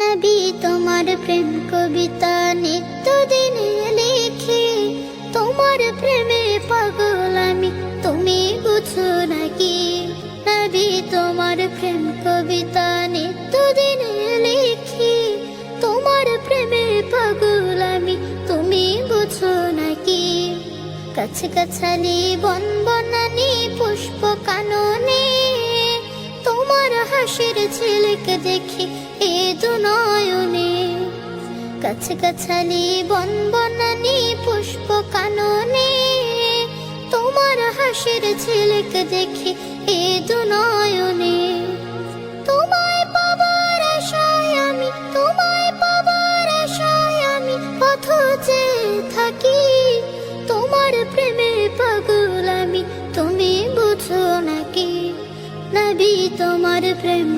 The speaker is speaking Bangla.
নবী তোমার প্রেম কবিতা নিত্যদিন লিখি, তোমার প্রেমে পাগল আমি, তুমি বুঝো নাকি? নবী তোমার প্রেম কবিতা নিত্যদিন লিখি, তোমার প্রেমে পাগল আমি, তুমি বুঝো নাকি? গাছ গাছালি বন বনানি পুষ্প কাননে, তোমার হাসির ঝিলিক দেখি এ দু নয়নে। গাছ গাছালি বন বনানি পুষ্প কাননে, তোমার হাসির ঝিলিক দেখি এ দু নয়নে। তোমায় পাবার আশায় আমি, তোমায় পাবার আশায় আমি পথ চেয়ে থাকি, তোমার প্রেমে পাগল আমি, তুমি বুঝো নাকি? নবী তোমার প্রেম